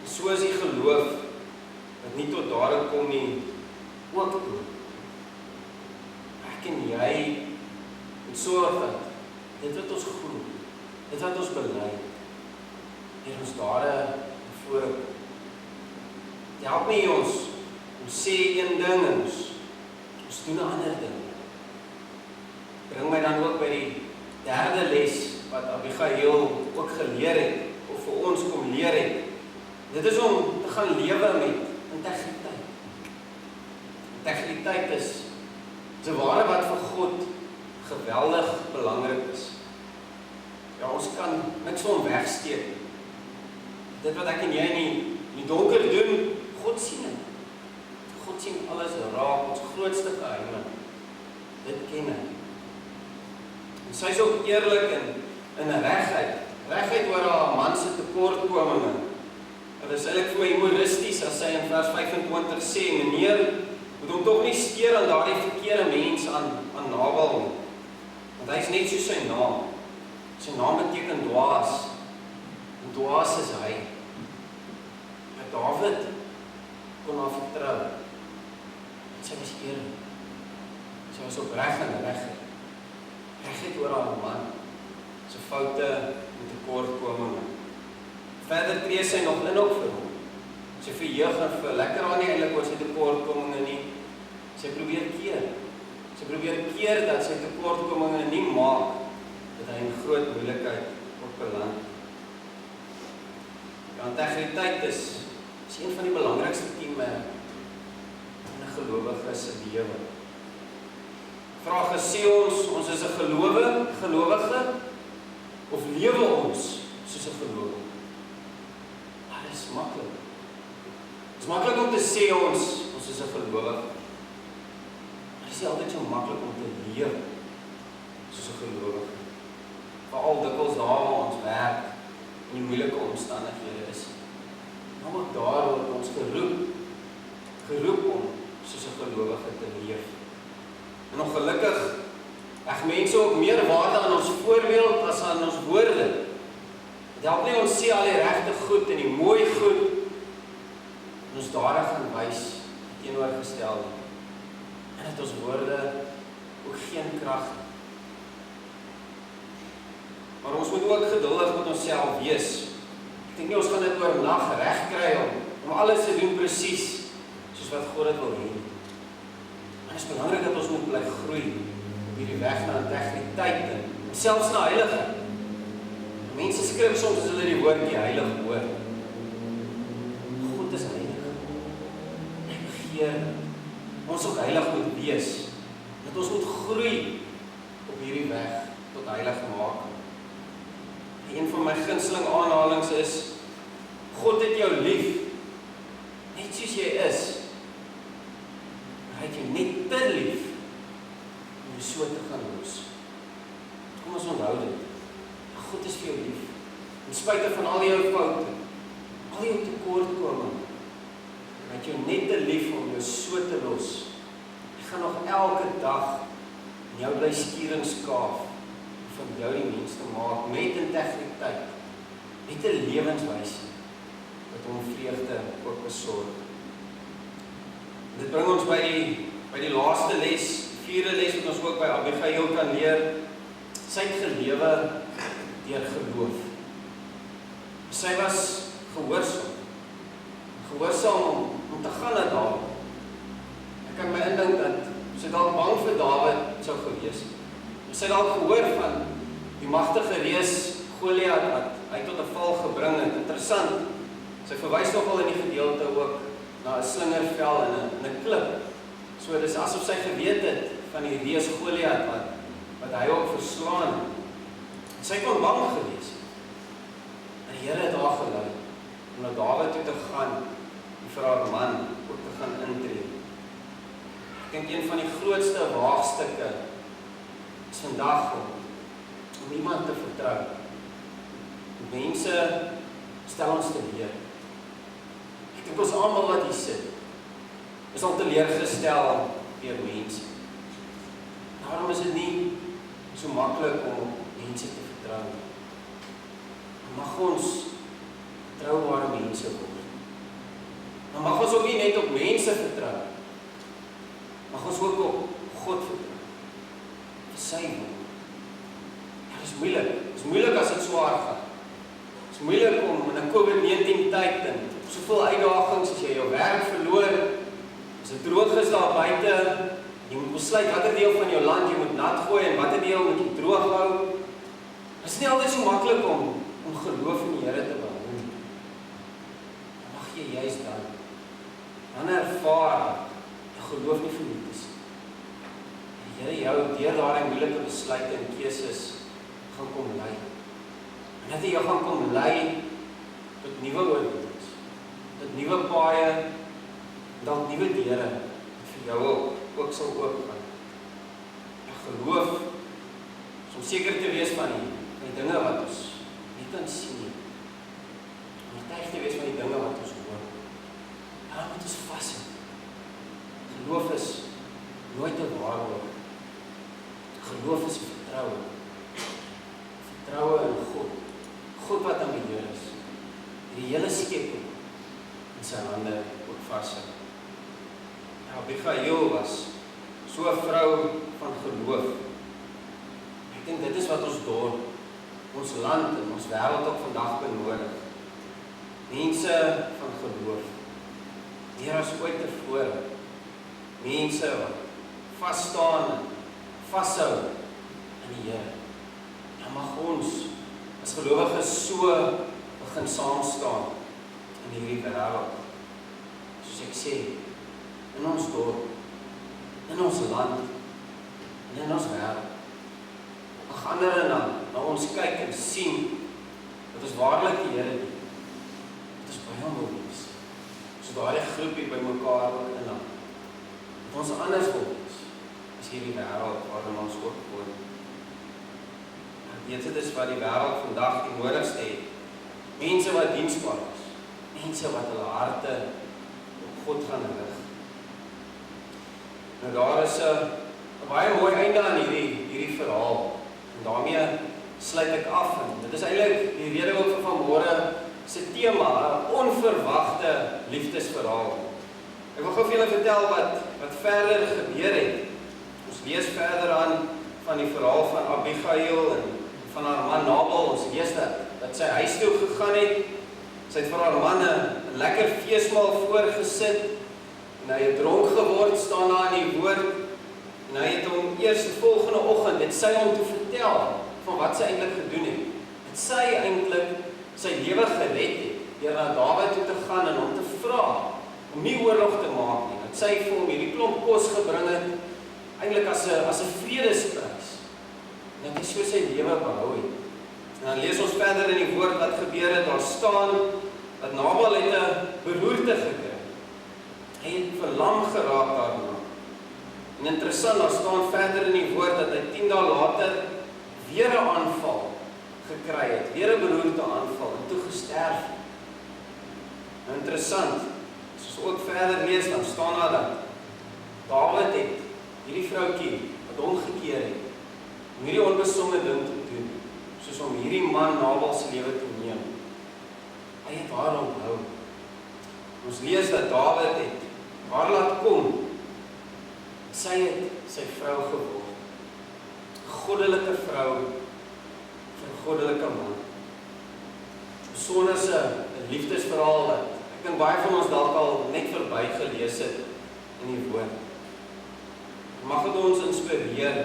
En so is die geloof wat nie tot dade kom nie ook dood. en jy moet sorg dat dit wat ons glo, dit wat ons bely, deur ons dade voorkom. Help nie ons sê een ding en ons doen 'n ander ding. Bring my dan ook by die derde les wat Abigail ook geleer het, of vir ons kom leer het. Dit is om te gaan lewe met integriteit. Integriteit is 'n ware wat vir God geweldig belangrik is. Ja, ons kan niks van wegsteek. Dit wat ek en jy in die donker doen, God sien dit. God sien alles raak, ons grootste geheime. Dit ken hy. En sy is ook eerlik in 'n regheid. Regheid oor haar man se tekortkominge. Dit is eintlik vir my humoristies as sy in vers 25 sê, meneer, moet hom tog nie steur aan daardie verkeerde mens aan Nabal nie. Want hy is net soos sy naam. Sy naam beteken dwaas. En dwaas is hy. Maar Dawid kon haar vertrou. En sy was eerlik. Sy was opreg en regheid. Regheid oor haar man, sy foute en tekortkominge. Verder tree sy nog in op vir hom. Sy verheug en verlekker haar nie eintlik oor sy tekortkominge nie. Sy probeer keer. Sy probeer keer dat sy tekortkominge nie maak dat hy in groot moeilikheid op beland. Ja, integriteit is een van die belangrikste kenmerke in 'n gelowige se lewe. Vraag is, sê ons is 'n gelowige of lewe ons soos 'n gelowige? Dit is maklik. Dit is maklik om te sê ons is 'n gelowige. Maar dit is nie altyd so maklik om te leef soos 'n gelowige. Veral dikwels daar waar ons werk en die moeilike omstandighede is. Maar ook daar word ons geroep om soos 'n gelowige te leef. En ongelukkig leg mense ook meer waarde aan ons voorbeeld as aan ons woorde. Dit help nie ons sê al die regte goed en die mooi goed en ons dade gaan wys teenoorgestel. En dat ons woorde ook geen krag het. Maar ons moet ook geduldig met onsself wees. Ek dink nie ons gaan dit oornag reg kry om alles te doen presies soos wat God dit wil hê. Maar dit is belangrik dat ons moet bly groei op hierdie weg na integriteit en selfs na heiligheid. Mense skryf soms as hulle die woordjie heilig hoor. God is heilig. Hy begeer ons ook heilig moet wees. Dat ons moet groei op hierdie weg tot heiligmaking. Een van my gunsteling aanhalings is, God het jou lief, net soos jy is. Maar hy het jou net te lief, om jou so te gaan los. Kom ons onthou dit. God is vir jou lief, in spite van al jou foute, al jou tekortkominge. Hy het jou net te lief om jou so te los. Hy gaan nog elke dag in jou bly skier en skaaf, van jou die mens te maak, met integriteit, met 'n lewenswyse, wat hom vreugde ook besorg. Dit bring ons by die laaste les, vierde les wat ons ook by Abigail kan leer. Sy het gelewe deur geloof. Sy was gehoorsaam om te gaan na Dawid. Ek kan my indink dat sy dalk bang vir Dawid sou gewees het. Sy het al gehoor van die magtige reus Goliat wat hy tot 'n val gebring het. Interessant, sy verwys nogal in die gedeelte ook na 'n slingervel en 'n klip. So dis asof sy geweet het van die reus Goliat wat hy ook verslaan het. Sy kon bang gewees het. En die Here het haar gelei om na Dawid toe te gaan en vir haar man ook te gaan intree. Ek dink een van die grootste waagstukke is vandag om iemand te vertrou. Mense stel ons te leer. Ek dink ons almal wat hier sit, is al teleurgestel deur mense. Daarom is dit nie so maklik om mense te vertrou. Mag ons vertroubare mense word. Maar mag ons ook nie net op mense vertrou. Mag ons ook op God vertrou. sy wil. Ja, dit is moeilik. Dit is moeilik as dit swaar gaan. Dit is moeilik om in 'n COVID-19 tyd en soveel uitdagings as jy jou werk verloor, as dit droog is daar buite, jy moet besluit watter deel van jou land jy moet nat gooi en watter deel moet jy droog hou. Dit is nie altyd so maklik om geloof in die Here te behou. Dan mag jy juist dan ervaar jy geloof nie verniet is. Die Here jou deur daardie moeilike besluite en keuses gaan kom lei. En dat hy jou gaan kom lei tot nuwe oorwinings, tot nuwe paaie, dalk nuwe deure vir jou ook sal oopgaan. Ja, geloof is om seker te wees van die dinge wat ons nie kan sien nie. Om oortuig te wees van die dinge wat ons hoor. Daar moet ons vashou. Geloof is nooit 'n waarborg. Geloof is vertroue. Vertroue in God. God wat aan die Here is. Die hele skepping in sy hande ook vashou. Ja, Abigail was so 'n vrou van geloof. Ek dink dit is wat ons dorp, ons land en ons wêreld ook vandag benodig. Mense van geloof. Meer as ooit tevore. Mense wat vas staan en vashou in die Here. Dan mag ons as gelowiges so begin saam staan in hierdie wêreld. Soos ek sê, in ons dorp, in ons land, en in ons wêreld. Mag ander na ons kyk en sien dat ons waarlik die Here dien. Dat ons by hom wil wees. So daardie groepie by mekaar ook inhou. Dat ons anders wil wees as hierdie wêreld waarin ons ook woon. Dit is wat die wêreld vandag die nodigste het. Mense wat diensbaar is. Mense wat hulle harte op God gaan rig. Nou daar is 'n baie mooi einde aan hierdie verhaal. En daarmee sluit ek af. En dit is eintlik die rede ook vir vanmôre se tema, 'n onverwagte liefdesverhaal. Ek wil gou vir julle vertel wat verder gebeur het. Ons lees verder aan van die verhaal van Abigail en van haar man Nabal. Ons lees dat sy huis toe gegaan het. Sy het vir haar man 'n lekker feesmaal voorgesit en hy het dronk geword, staan daar in die woord. En hy het hom eers die volgende oggend, het sy hom toe vertel van wat sy eintlik gedoen het. Het sy eintlik sy lewe gered het deur na Dawid toe te gaan en hom te vra om nie oorlog te maak nie. Dat sy vir hom hierdie klomp kos gebring het, eintlik as 'n vredesprys. En dat hy so sy lewe behou het. En dan lees ons verder in die woord wat gebeur het. Daar staan dat Nabal het 'n beroerte gekry. Hy het verlam geraak daarna. En interessant, daar staan verder in die woord dat hy 10 dae later weer 'n aanval gekry het. Weer 'n beroerte aanval en toe gesterf. Nou interessant, as ons ook verder lees, dan staan daar dat Dawid het hierdie vroutjie wat omgekeer het, om hierdie onbesomme ding te doen, soos om hierdie man Nabal se lewe te neem. Hy het haar onthou. Ons lees dat Dawid het haar laat kom. Sy het sy vrou geword. Goddelike vrou vir 'n goddelike man. Besonderse 'n liefdesverhaal wat ek dink baie van ons dalk al net verby gelees het in die woord. Mag dit ons inspireer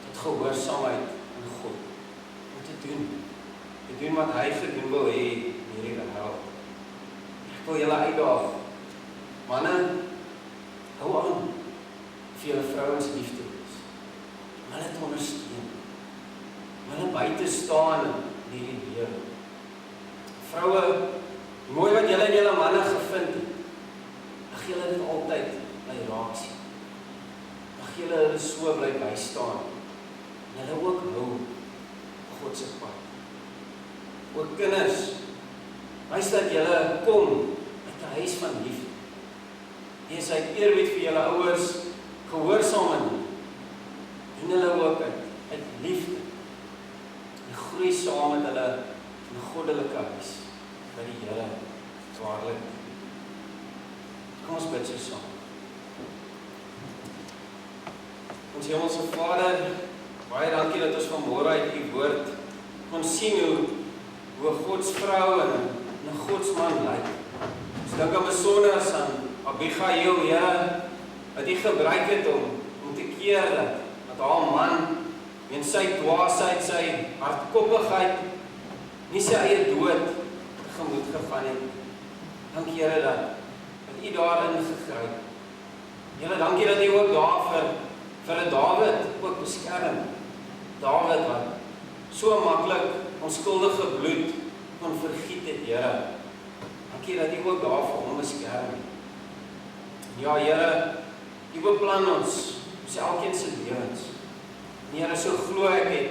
tot gehoorsaamheid aan God. Om te doen wat hy gedoen wil hê in hierdie wêreld. Ek wil julle uitdaag. Manne, hou aan vir julle vrouens lief te wees. Om hulle te ondersteun. Om hulle by te staan in hierdie lewe. Vroue, mooi wat julle in julle manne gevind het. Mag julle dit altyd bly raak sien. Mag julle hulle so bly bystaan. En hulle ook hou God se pad. Ook kinders, wys dat julle kom uit 'n huis van liefde. Wees uit eerbied vir julle ouers, gehoorsaam aan hulle. Doen hulle ook uit liefde. En groei saam met hulle in 'n goddelike huis by die Here waarlik. Kom ons bid so saam. Ons Hemelse Vader, baie dankie dat ons vanmôre uit U woord kon sien hoe 'n Godsvrou en 'n Godsman lyk. Ons dink aan besonder aan Abigail, Here, dat U gebruik het om te keer dat haar man en sy dwaasheid, sy hardkoppigheid, nie sy eie dood tegemoet gegaan het. Dankie Here dat U daarin gegryp. Here, dankie dat U ook daar vir 'n Dawid ook beskerm. Dawid wat so maklik onskuldige bloed kon vergiet het, Here. Dankie dat U ook daar vir hom beskerm. Ja, Here, U beplan ons elkeen se lewens. Here, so glo ek het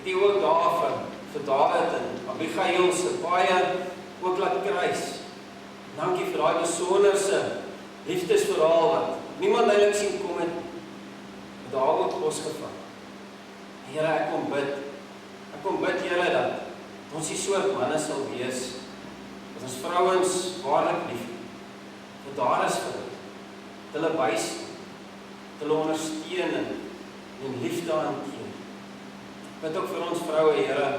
U ook daar vir Dawid en Abigail se baie ook laat kruis. Dankie vir daai besonderse liefdesverhaal wat niemand eintlik sien kom het daar ook losgevat. Here, ek kom bid, Here, dat ons die soort manne sal wees, dat ons vrouens waarlik lief het, dat daar is vir hulle bystaan, hulle ondersteun en liefde hanteer. Bid ook vir ons vroue, Here,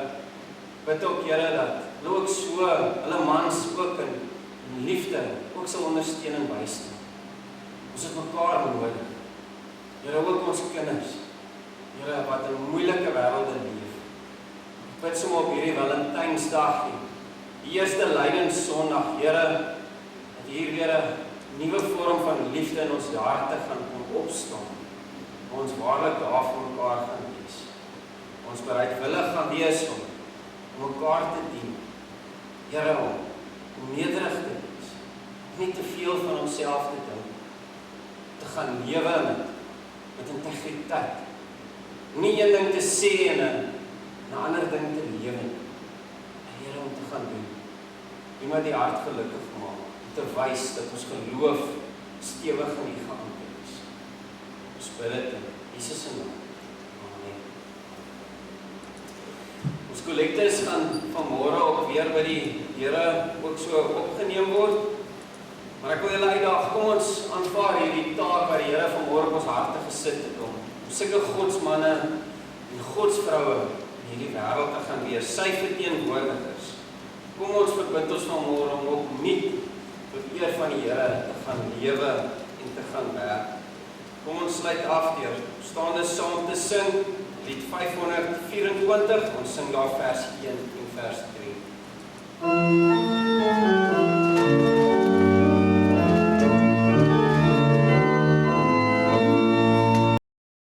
bid ook, Here, dat hulle ook so, hulle mans ook in liefde, ook sal ondersteun en bystaan. Ons het mekaar nodig. Here, ook ons kinders, Here, wat in moeilike wêrelde leef. Ek bid sommer op hierdie Valentynsdag, die eerste Lydenssondag, Here, dat hier weer 'n nuwe vorm van liefde in ons harte gaan opstaan. Ons waarlik daar vir mekaar gaan wees. Ons bereidwillig gaan wees om mekaar te dien. Here, om nederig te wees. Nie te veel van onsself te dink. Te gaan lewe met integriteit. Nie een ding te sê en 'n ander ding te lewe. Here, om te gaan doen. Iemand die hart gelukkig maak. Om te wys dat ons geloof stewig in U geanker is. Ons bid dit in Jesus se naam. Amen. Ons kollektes gaan vanmôre ook weer by die Here ook so opgeneem word. Maar ek wil julle uitdaag, kom ons aanvaar hierdie taak wat die Here vanmôre op ons harte gesit het om sulke godsmanne en godsvroue in hierdie wêreld te gaan wees, sy verteenwoordigers. Kom ons verbind ons vanmôre om opnuut tot eer van die Here te gaan lewe en te gaan werk. Kom ons sluit af deur staande saam te sing, lied 524, ons sing daar vers 1 en vers 3.